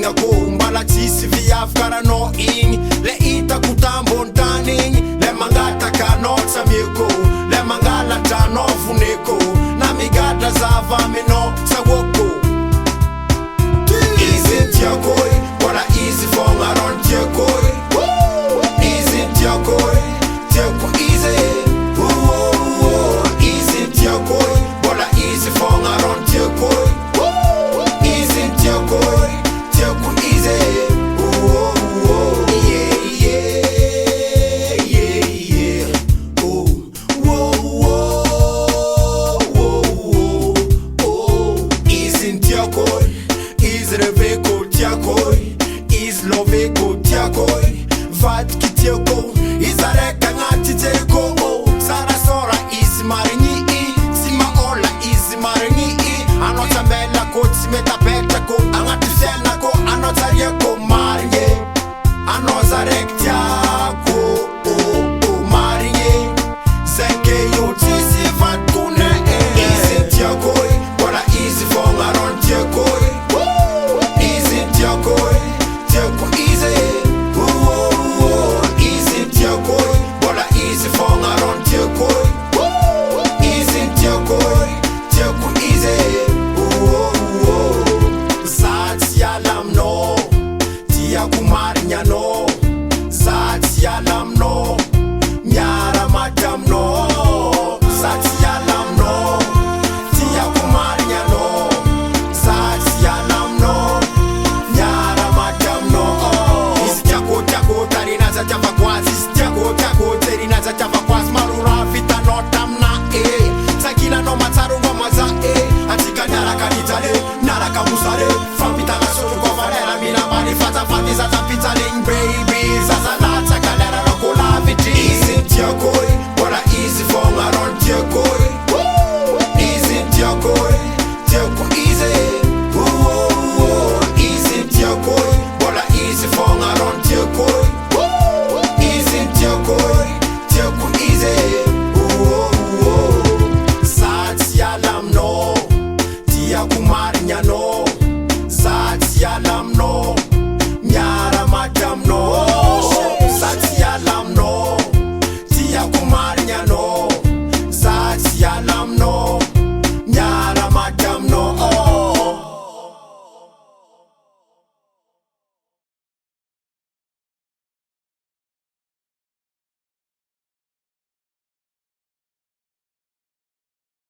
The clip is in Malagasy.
igna ko mbala tsisy viavy karanao igny le hitako tambony tany igny le mangataka-nao tsameko le mangalatranao voneko na migadra zava aminao sawoko izy tiakoy wala izy fogna ron tiakoy izy tiakoy tiako izy izy tiakoy wala izy fogna ron tiakoy izy tiakoy tiako izy easy reveco